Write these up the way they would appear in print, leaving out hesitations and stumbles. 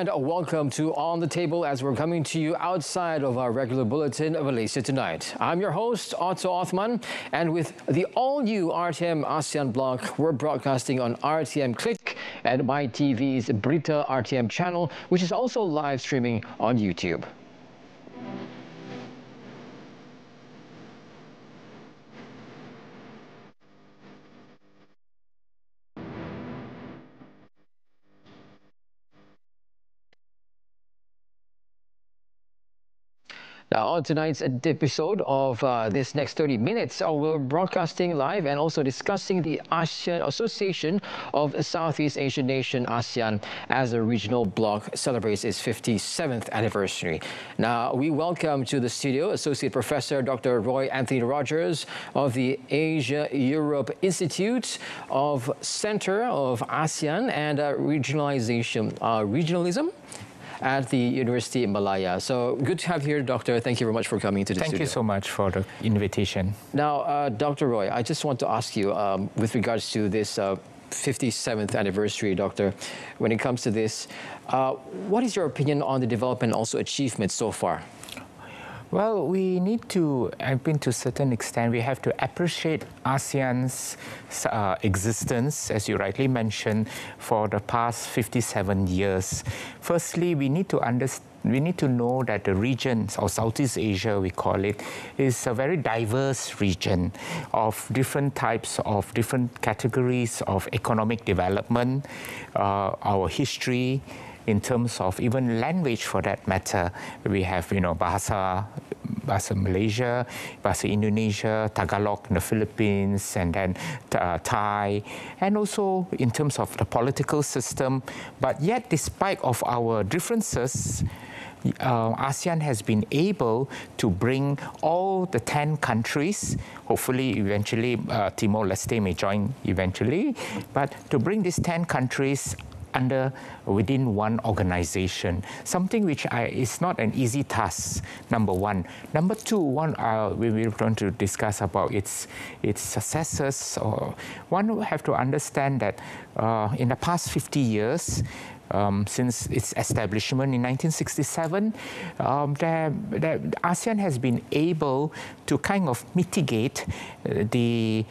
and welcome to On the Table as we're coming to you outside of our regular bulletin of Malaysia Tonight. I'm your host, Otto Othman, and with the all-new RTM ASEAN block, we're broadcasting on RTM Click and MyTV's Berita RTM channel, which is also live streaming on YouTube. Now, on tonight's episode of this next 30 minutes, we're broadcasting live and also discussing the ASEAN Association of Southeast Asian Nation, ASEAN, as a regional bloc celebrates its 57th anniversary. Now, we welcome to the studio Associate Professor Dr. Roy Anthony Rogers of the Asia-Europe Institute of Center of ASEAN and Regionalism at the University of Malaya. So good to have you here, Doctor. Thank you very much for coming to the studio. Thank you so much for the invitation. Now, Dr. Roy, I just want to ask you, with regards to this 57th anniversary, Doctor, when it comes to this, what is your opinion on the development and also achievements so far? Well, we need to, I mean, to a certain extent, we have to appreciate ASEAN's existence, as you rightly mentioned, for the past 57 years. Firstly, we need to understand. We need to know that the region, or Southeast Asia we call it, is a very diverse region of different types of different categories of economic development, our history, in terms of even language for that matter. We have, Bahasa Malaysia, Bahasa Indonesia, Tagalog in the Philippines, and then Thai, and also in terms of the political system. But yet, despite of our differences, ASEAN has been able to bring all the 10 countries, hopefully eventually Timor-Leste may join eventually, but to bring these 10 countries within one organization, something which is not an easy task, number one. Number two, we will want to discuss about its successes. One will have to understand that in the past 50 years, since its establishment in 1967, ASEAN has been able to kind of mitigate the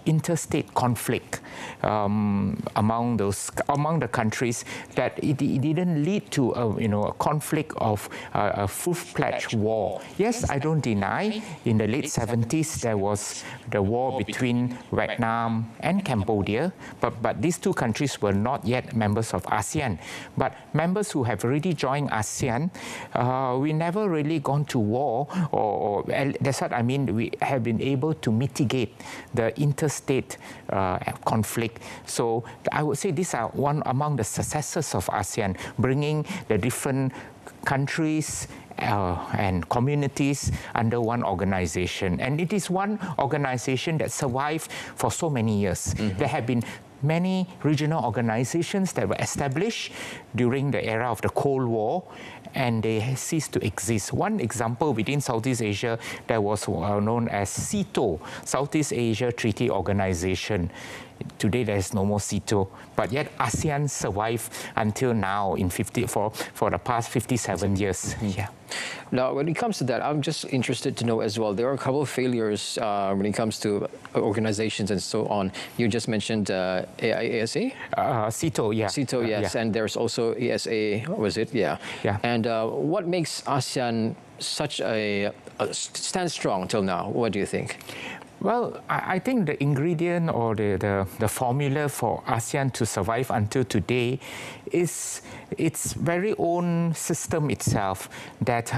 interstate conflict among the countries, that it didn't lead to a conflict of a full-fledged war. Yes, I don't deny in the late 70s there was the war between Vietnam and Cambodia, but these two countries were not yet members of ASEAN. But members who have already joined ASEAN, we never really gone to war, or that's what I mean. We have been able to mitigate the interstate conflict. So I would say these are one among the successes of ASEAN, bringing the different countries and communities under one organization. And it is one organization that survived for so many years. Mm-hmm. There have been many regional organizations that were established during the era of the Cold War, and they ceased to exist. One example within Southeast Asia that was known as SEATO, Southeast Asia Treaty Organization. Today there is no more SEATO, but yet ASEAN survived until now for the past 57 years. Yeah. Now, when it comes to that, I'm just interested to know as well, there are a couple of failures when it comes to organizations and so on. You just mentioned ASA? SEATO, yeah. SEATO, yes, yeah. And there's also ESA, what was it? Yeah. Yeah. And what makes ASEAN such stand strong till now? What do you think? Well, I think the ingredient or the formula for ASEAN to survive until today is its very own system itself, that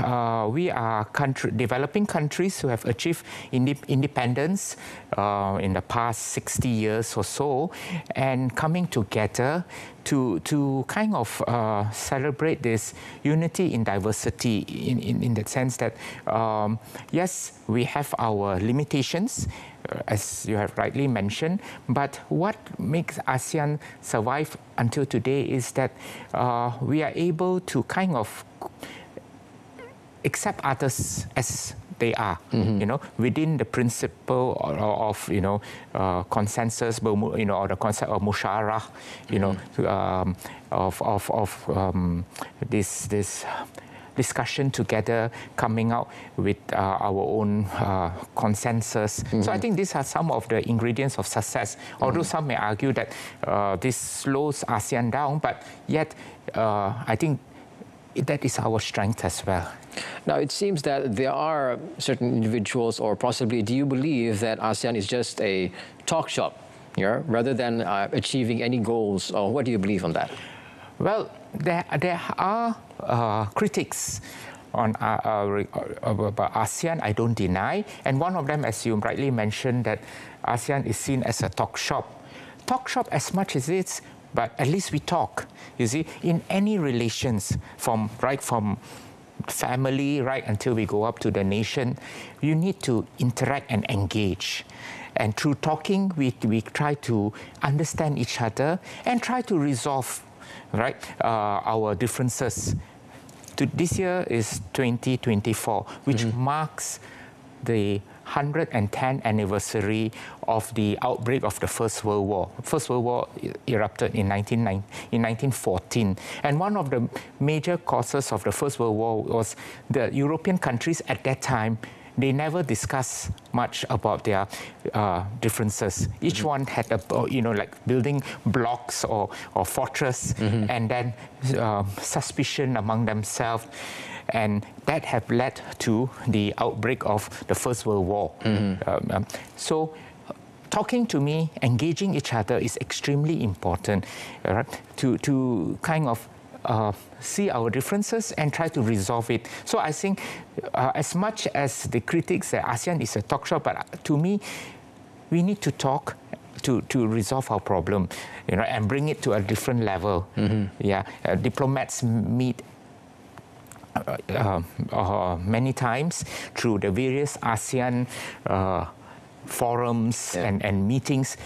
we are developing countries who have achieved independence in the past 60 years or so, and coming together to kind of celebrate this unity in diversity, in the sense that, yes, we have our limitations, as you have rightly mentioned, but what makes ASEAN survive until today is that we are able to kind of accept others as they are, you know, within the principle of consensus, you know, or the concept of musyawarah, you know, this discussion together, coming out with our own consensus. So I think these are some of the ingredients of success. Although some may argue that this slows ASEAN down, but yet I think that is our strength as well. Now, it seems that there are certain individuals, or possibly, do you believe that ASEAN is just a talk shop, yeah, rather than achieving any goals? Or what do you believe on that? Well, there are critics on about ASEAN, I don't deny. And one of them, as you rightly mentioned, that ASEAN is seen as a talk shop. Talk shop as much as it's, but at least we talk. You see, in any relations, from family right until we go up to the nation, you need to interact and engage. And through talking, we try to understand each other and try to resolve, right, our differences. This year is 2024, which marks the 110th anniversary of the outbreak of the First World War. First World War erupted in 1914. And one of the major causes of the First World War was the European countries at that time, they never discussed much about their differences. Each one had a, like building blocks or fortress, and then suspicion among themselves. And that have led to the outbreak of the First World War. So talking to me, engaging each other is extremely important, right? To kind of see our differences and try to resolve it. So I think as much as the critics say ASEAN is a talk shop, but to me, we need to talk to resolve our problem, and bring it to a different level. Yeah, diplomats meet many times through the various ASEAN forums and meetings.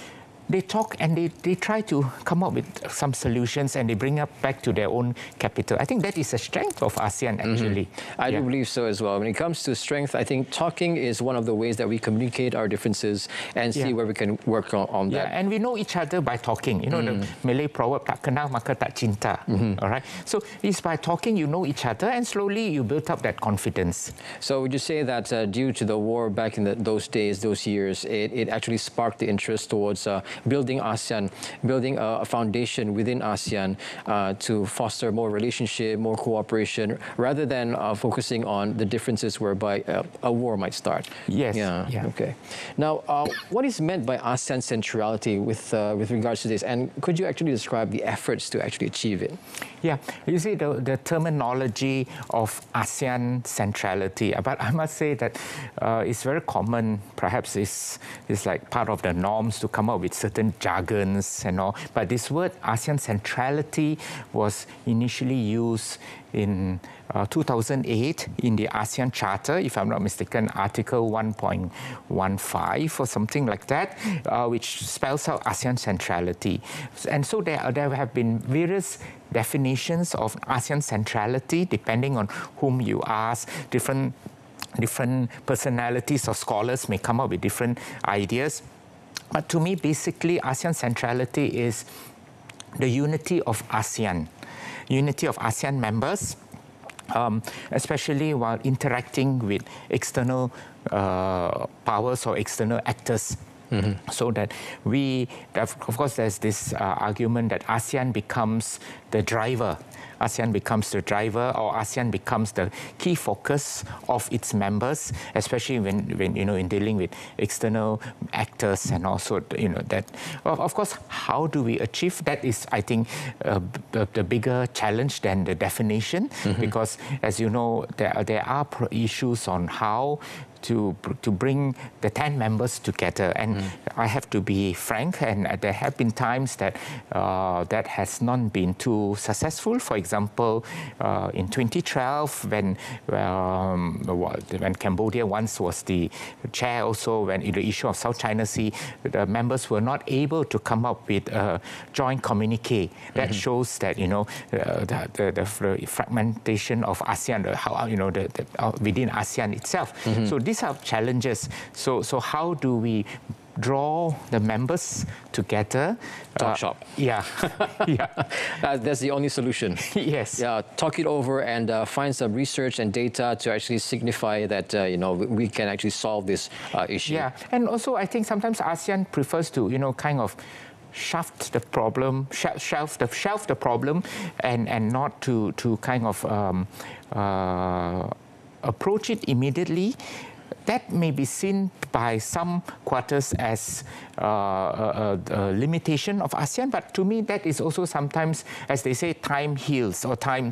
They talk and they try to come up with some solutions, and they bring up back to their own capital. I think that is a strength of ASEAN, actually. I do believe so as well. When it comes to strength, I think talking is one of the ways that we communicate our differences and see where we can work on that. And we know each other by talking. The Malay proverb, tak kenal maka tak cinta. All right. So it's by talking you know each other, and slowly you build up that confidence. So would you say that due to the war back in those days, those years, it actually sparked the interest towards building ASEAN, building a foundation within ASEAN to foster more relationship, more cooperation, rather than focusing on the differences whereby a war might start? Yes. Yeah. Okay. Now, what is meant by ASEAN centrality with regards to this? And could you actually describe the efforts to actually achieve it? Yeah, you see the terminology of ASEAN centrality, but I must say that it's very common. Perhaps it's like part of the norms to come up with certain jargons and all. But this word ASEAN centrality was initially used in 2008 in the ASEAN Charter, if I'm not mistaken, Article 1.15 or something like that, which spells out ASEAN centrality. And so there have been various definitions of ASEAN centrality depending on whom you ask. Different personalities or scholars may come up with different ideas. But to me, basically, ASEAN centrality is the unity of ASEAN. Unity of ASEAN members, especially while interacting with external powers or external actors. So that of course, there's this argument that ASEAN becomes the driver. ASEAN becomes the driver, or ASEAN becomes the key focus of its members, especially when in dealing with external actors, and also that. Of course, how do we achieve that is, I think, the bigger challenge than the definition, because as you know, there are issues on how bring the 10 members together. And I have to be frank, and there have been times that that has not been too successful. For example, in 2012, when Cambodia once was the chair, also when in the issue of South China Sea, the members were not able to come up with a joint communique that shows that the fragmentation of ASEAN, how within ASEAN itself. So these are challenges. So how do we draw the members together? Talk shop. Yeah, yeah. That's the only solution. Yes. Yeah, talk it over and find some research and data to actually signify that we can actually solve this issue. Yeah, and also I think sometimes ASEAN prefers to kind of shelf the problem and not to kind of approach it immediately. That may be seen by some quarters as a limitation of ASEAN, but to me that is also sometimes, as they say, time heals, or time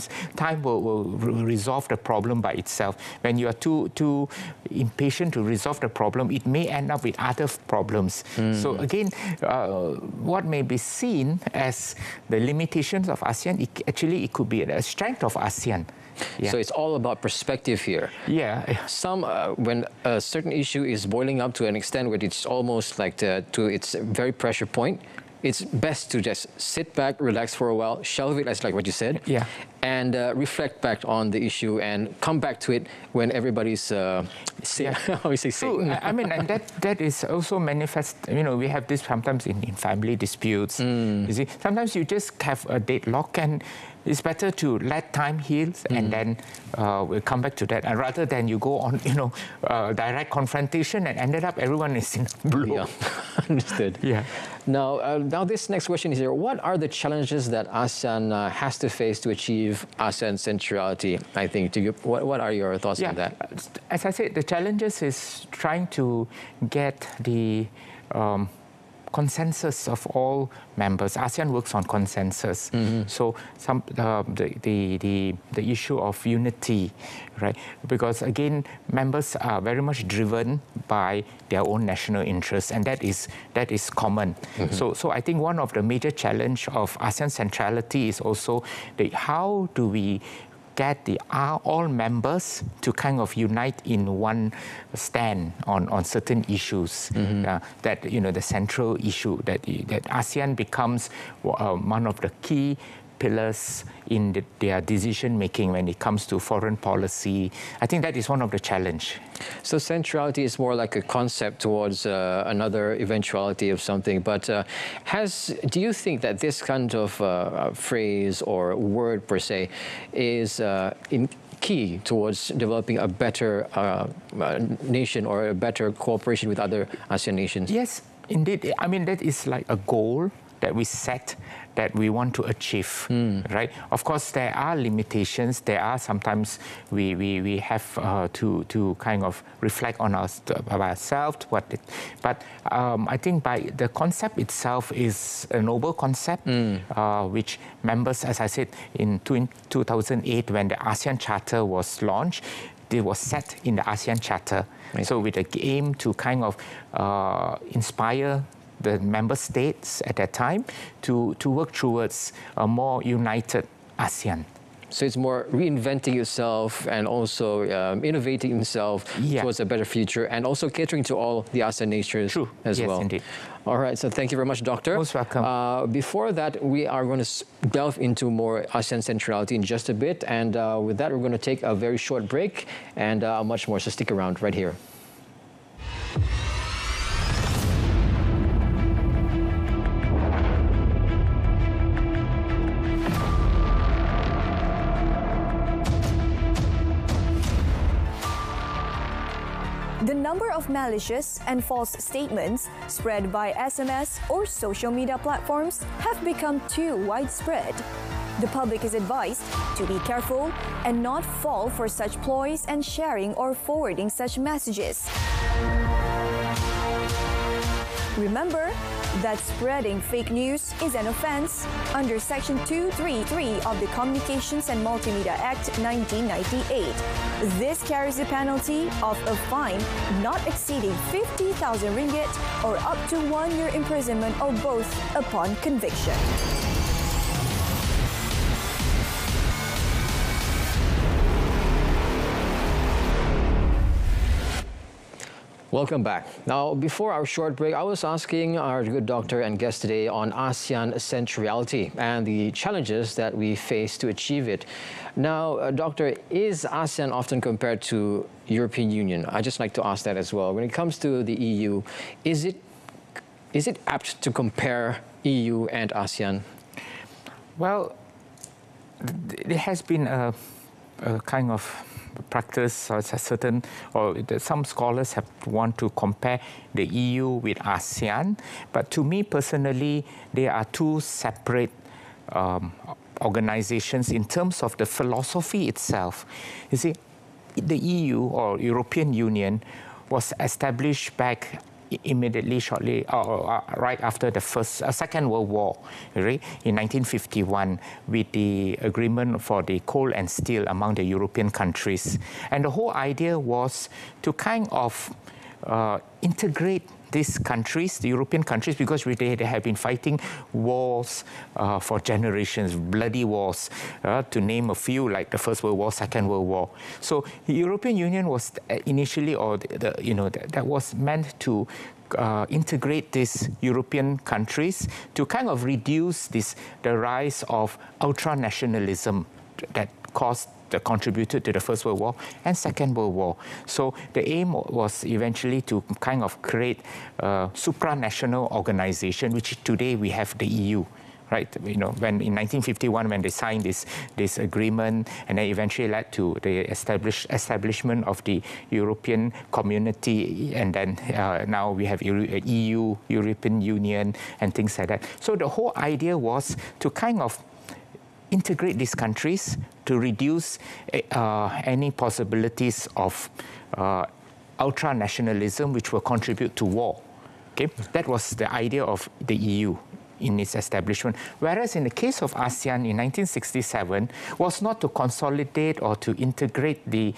will resolve the problem by itself. When you are too impatient to resolve the problem, it may end up with other problems. So again, what may be seen as the limitations of ASEAN, it could be a strength of ASEAN. Yeah. So it's all about perspective here. Yeah. When a certain issue is boiling up to an extent where it's almost like to its very pressure point, it's best to just sit back, relax for a while, shelve it, as like what you said, yeah, and reflect back on the issue and come back to it when everybody's how we say sane. I mean, and that is also manifest. We have this sometimes in family disputes. You see, sometimes you just have a deadlock, and it's better to let time heal and then we'll come back to that. And rather than you go on, direct confrontation and ended up everyone is in blue. Yeah, understood. Yeah. Now this next question is here. What are the challenges that ASEAN has to face to achieve ASEAN centrality? I think. What are your thoughts on that? As I said, the challenges is trying to get the consensus of all members. ASEAN works on consensus. So the issue of unity, right? Because again, members are very much driven by their own national interests, and that is common. So I think one of the major challenge of ASEAN centrality is also how do we get all members to kind of unite in one stand on certain issues. That the central issue that ASEAN becomes one of the key pillars in their decision making when it comes to foreign policy. I think that is one of the challenge. So centrality is more like a concept towards another eventuality of something. But do you think that this kind of phrase or word per se is key towards developing a better nation or a better cooperation with other ASEAN nations? Yes, indeed. I mean, that is like a goal that we set, that we want to achieve, right? Of course, there are limitations. There are sometimes we have to kind of reflect on ourselves. But I think by the concept itself is a noble concept, which members, as I said, in 2008 when the ASEAN Charter was launched, it was set in the ASEAN Charter. Right. So with the aim to kind of inspire the member states at that time to work towards a more united ASEAN. So it's more reinventing yourself and also innovating yourself towards a better future, and also catering to all the ASEAN nations as well. Yes, indeed. All right, so thank you very much, Doctor. Most welcome. Before that, we are going to delve into more ASEAN centrality in just a bit, and with that, we're going to take a very short break and much more, so stick around right here. The number of malicious and false statements spread by SMS or social media platforms have become too widespread. The public is advised to be careful and not fall for such ploys and sharing or forwarding such messages. Remember, that spreading fake news is an offence under Section 233 of the Communications and Multimedia Act 1998. This carries the penalty of a fine not exceeding 50,000 ringgit or up to 1 year imprisonment or both upon conviction. Welcome back. Now, before our short break, I was asking our good doctor and guest today on ASEAN centrality and the challenges that we face to achieve it. Now, doctor, is ASEAN often compared to European Union? I just like to ask that as well. When it comes to the EU, is it apt to compare EU and ASEAN? Well, there has been a kind of practice or some scholars have want to compare the EU with ASEAN, but to me personally, they are two separate organizations in terms of the philosophy itself. You see, the EU or European Union was established back immediately shortly right after the Second World War, right, in 1951, with the agreement for the coal and steel among the European countries. And the whole idea was to kind of integrate these countries, the European countries, because they have been fighting wars for generations, bloody wars, to name a few, like the First World War, Second World War. So the European Union was initially, that was meant to integrate these European countries to kind of reduce the rise of ultra-nationalism that contributed to the First World War and Second World War. So the aim was eventually to kind of create a supranational organization, which today we have the EU, right? When in 1951, when they signed this agreement, and then eventually led to the establishment of the European Community, and then now we have EU, European Union, and things like that. So the whole idea was to kind of integrate these countries to reduce any possibilities of ultra-nationalism which will contribute to war. Okay? That was the idea of the EU in its establishment. Whereas in the case of ASEAN in 1967 was not to consolidate or to integrate the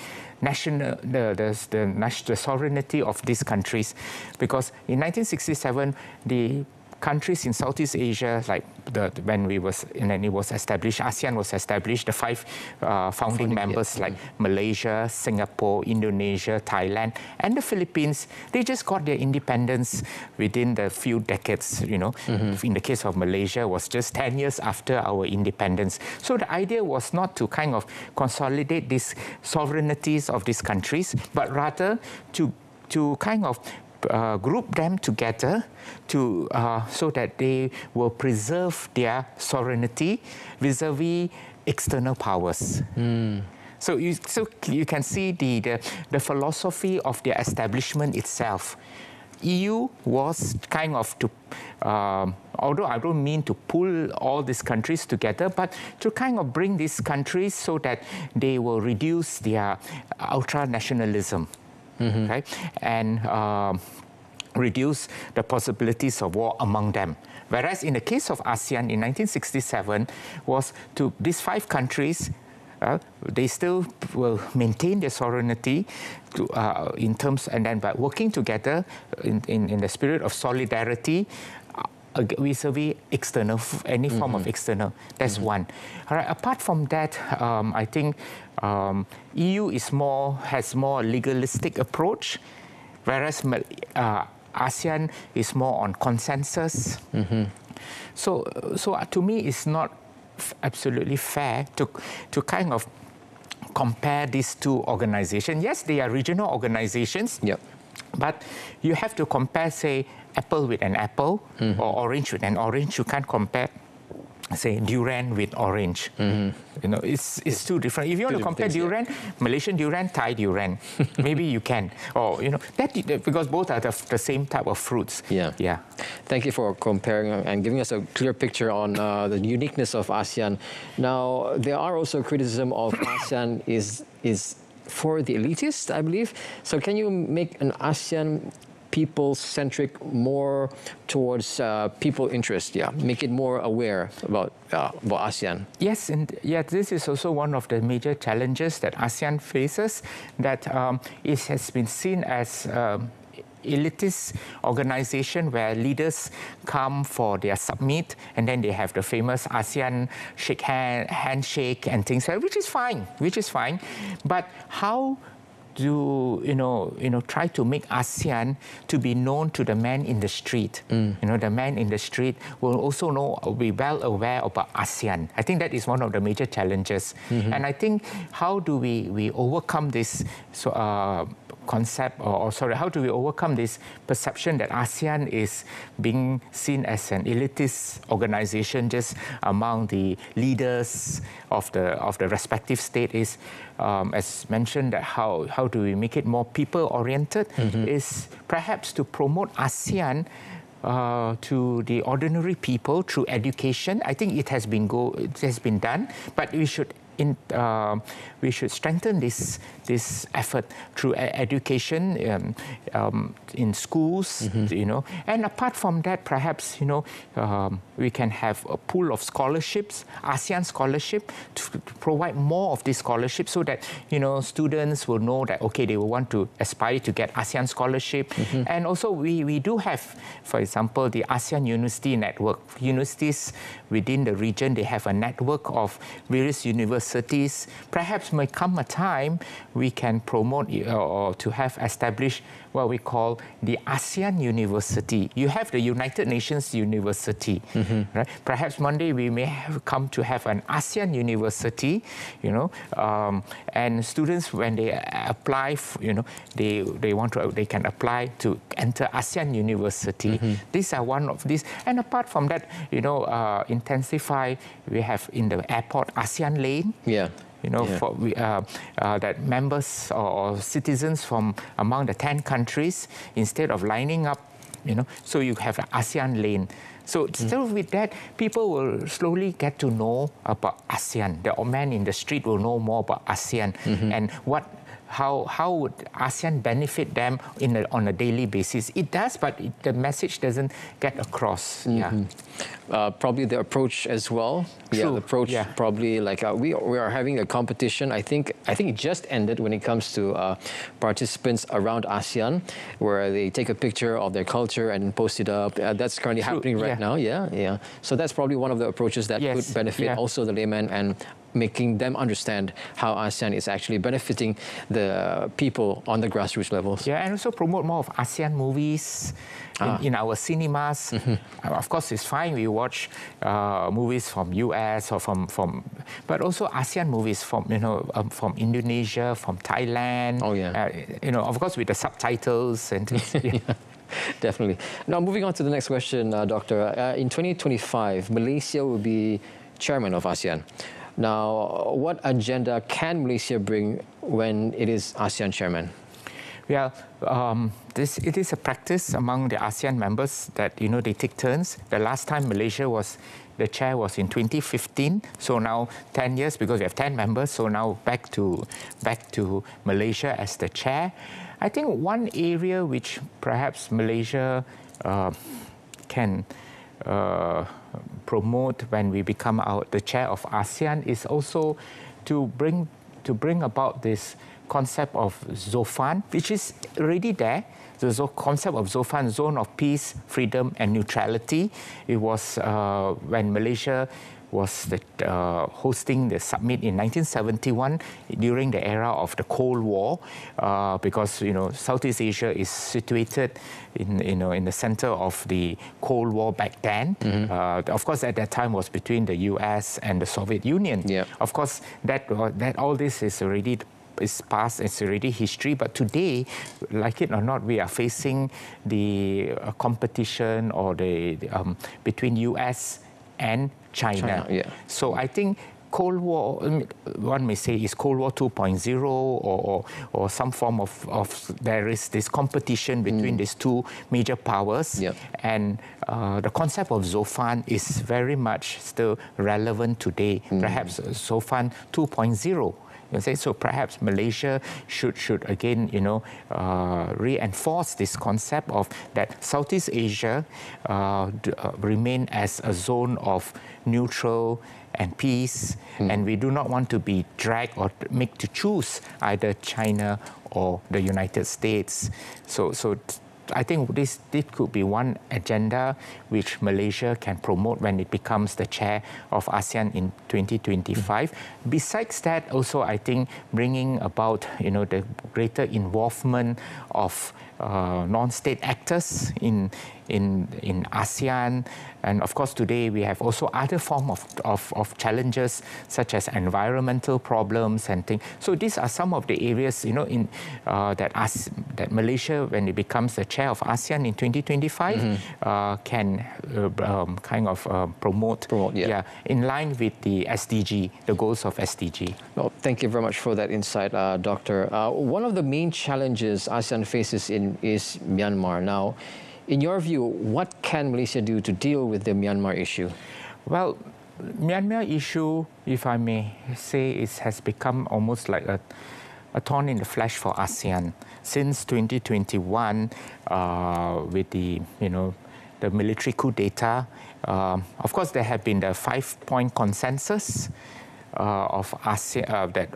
sovereignty of these countries, because in 1967 the countries in Southeast Asia, like when it was established, ASEAN was established, the 5 founding members like Malaysia, Singapore, Indonesia, Thailand, and the Philippines, they just got their independence within the few decades, In the case of Malaysia, was just 10 years after our independence. So the idea was not to kind of consolidate these sovereignties of these countries, but rather to kind of group them together so that they will preserve their sovereignty vis-a-vis external powers. So you can see the philosophy of their establishment itself. EU was kind of to, although I don't mean to pull all these countries together, but to kind of bring these countries so that they will reduce their ultra-nationalism. Right? And reduce the possibilities of war among them. Whereas in the case of ASEAN in 1967 was to these 5 countries, they still will maintain their sovereignty in terms, and then by working together in the spirit of solidarity vis-a-vis external, any form of external. That's one. All right, apart from that, I think EU has more legalistic approach, whereas ASEAN is more on consensus. So to me, it's not absolutely fair to kind of compare these two organizations. Yes, they are regional organizations. Yep. But you have to compare, say, apple with an apple or orange with an orange. You can't compare, say, durian with orange. It's too different. If you want to compare durian, Malaysian durian, Thai durian, maybe you can. Or, that because both are the same type of fruits. Yeah. Thank you for comparing and giving us a clear picture on the uniqueness of ASEAN. Now, there are also criticism of ASEAN is for the elitists, I believe. So can you make an ASEAN people-centric, more towards people interest. Yeah, make it more aware about ASEAN. Yes, and yeah, this is also one of the major challenges that ASEAN faces. That it has been seen as elitist organization where leaders come for their summit and then they have the famous ASEAN handshake and things like that, which is fine. But how do try to make ASEAN to be known to the man in the street? The man in the street will also be well aware about ASEAN. I think that is one of the major challenges. And I think how do we overcome this concept, how do we overcome this perception that ASEAN is being seen as an elitist organization just among the leaders of the respective state is, as mentioned, that how do we make it more people-oriented, is perhaps to promote ASEAN to the ordinary people through education. I think it has been done, but we should strengthen this effort through education in schools, and apart from that, perhaps we can have a pool of scholarships, ASEAN scholarship, to provide more of these scholarships so that students will know that they will want to aspire to get ASEAN scholarship. And also we do have, for example, the ASEAN University Network. Universities within the region, they have a network of various universities. Perhaps may come a time we can promote or to have established what we call the ASEAN University. You have the United Nations University, right? Perhaps one day we may come to have an ASEAN University, and students, when they apply, they can apply to enter ASEAN University. These are one of these. And apart from that, intensify, we have in the airport ASEAN lane. Yeah. That members or citizens from among the 10 countries, instead of lining up, so you have an ASEAN lane. So still with that, people will slowly get to know about ASEAN. The man in the street will know more about ASEAN and how would ASEAN benefit them on a daily basis. It does, but the message doesn't get across. Probably the approach as well. True. Yeah, the approach probably like we are having a competition. I think it just ended when it comes to participants around ASEAN, where they take a picture of their culture and post it up. That's currently happening right now. Yeah. So that's probably one of the approaches that could benefit also the layman, and making them understand how ASEAN is actually benefiting the people on the grassroots levels. Yeah, and also promote more of ASEAN movies in our cinemas. Of course, it's fine we watch movies from US or from but also ASEAN movies from from Indonesia, from Thailand. Oh yeah. Of course with the subtitles and Definitely. Now, moving on to the next question, Doctor. In 2025, Malaysia will be chairman of ASEAN. Now, what agenda can Malaysia bring when it is ASEAN chairman? Well, it is a practice among the ASEAN members that they take turns. The last time Malaysia was the chair was in 2015. So now 10 years, because we have 10 members. So now back to Malaysia as the chair. I think one area which perhaps Malaysia can promote when we become the chair of ASEAN is also to bring about this concept of ZOFAN, which is already there. The concept of ZOFAN, Zone of Peace, Freedom and Neutrality. It was when Malaysia was hosting the summit in 1971 during the era of the Cold War, because Southeast Asia is situated in the center of the Cold War back then. Of course, at that time was between the US and the Soviet Union. Of course, that all this is already past, it's already history, but today, like it or not, we are facing the competition or the between US and China. So I think Cold War, one may say, is Cold War 2.0 or some form of there is this competition between these two major powers. And the concept of ZOFAN is very much still relevant today. Perhaps ZOFAN 2.0. So perhaps Malaysia should again, reinforce this concept of that Southeast Asia remain as a zone of neutral and peace, and we do not want to be dragged or make to choose either China or the United States. So I think this could be one agenda which Malaysia can promote when it becomes the chair of ASEAN in 2025. Besides that, also I think bringing about the greater involvement of non-state actors in ASEAN, and of course today we have also other forms of challenges such as environmental problems and things. So these are some of the areas that Malaysia, when it becomes the chair of ASEAN in 2025, can promote in line with the SDG, the goals of SDG. Well, thank you very much for that insight, Doctor. One of the main challenges ASEAN faces is Myanmar. Now, in your view, what can Malaysia do to deal with the Myanmar issue? Well, Myanmar issue, if I may say, has become almost like a thorn in the flesh for ASEAN since 2021 with the military coup d'etat. Of course, there have been the 5-point consensus of ASEAN that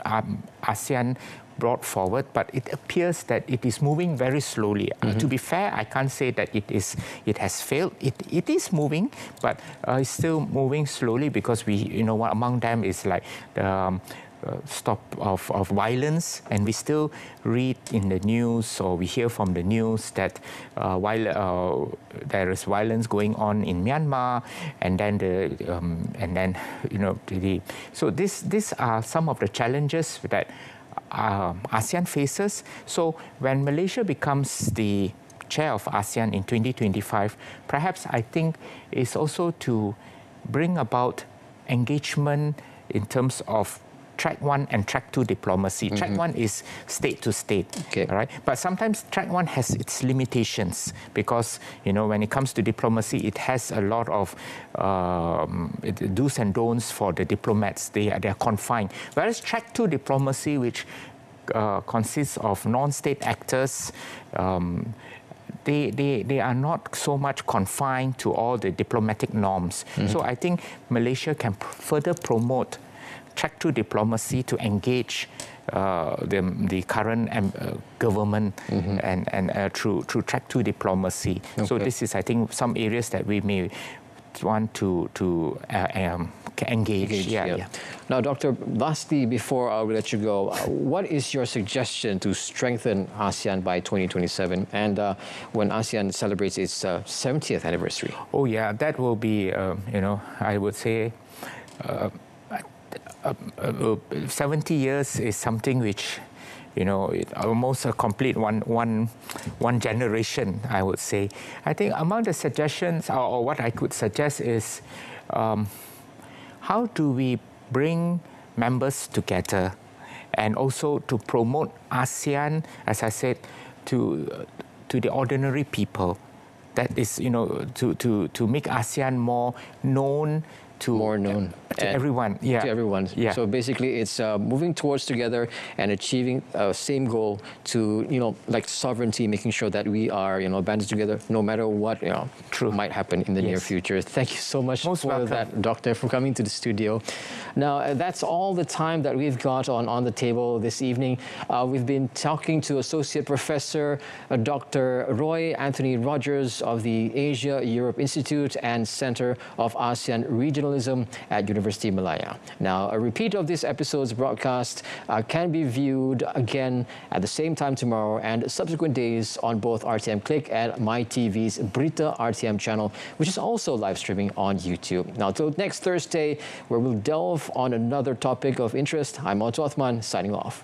ASEAN brought forward, but it appears that it is moving very slowly. To be fair, I can't say that it has failed. It is moving, but it's still moving slowly because among them is like the stop of violence, and we still read in the news or we hear from the news that while there is violence going on in Myanmar, and then so these are some of the challenges that ASEAN faces. So when Malaysia becomes the chair of ASEAN in 2025, perhaps I think it's also to bring about engagement in terms of track 1 and track 2 diplomacy. Track 1 is state to state, right? But sometimes track 1 has its limitations because, when it comes to diplomacy, it has a lot of do's and don'ts for the diplomats. They are confined. Whereas track 2 diplomacy, which consists of non-state actors, they are not so much confined to all the diplomatic norms. So I think Malaysia can further promote track 2 diplomacy to engage the current government and through track 2 diplomacy. So this is, I think, some areas that we may want to engage. Now, Doctor, lastly, before we let you go, what is your suggestion to strengthen ASEAN by 2027 and when ASEAN celebrates its 70th anniversary? Oh yeah, that will be, I would say, 70 years is something which, almost a complete one generation, I would say. I think among the suggestions, or what I could suggest is, how do we bring members together and also to promote ASEAN, as I said, to the ordinary people. That is, to make ASEAN more known to everyone. To everyone. So basically, it's moving towards together and achieving same goal to, like sovereignty, making sure that we are, banded together no matter what might happen in the near future. Thank you so much for that, Doctor, for coming to the studio. Now, that's all the time that we've got on the table this evening. We've been talking to Associate Professor Dr. Roy Anthony Rogers of the Asia-Europe Institute and Center of ASEAN Regionalism at University of Malaya. Now, a repeat of this episode's broadcast can be viewed again at the same time tomorrow and subsequent days on both RTM Click and MyTV's Berita RTM channel, which is also live streaming on YouTube. Now, till next Thursday, where we'll delve on another topic of interest, I'm Otto Othman, signing off.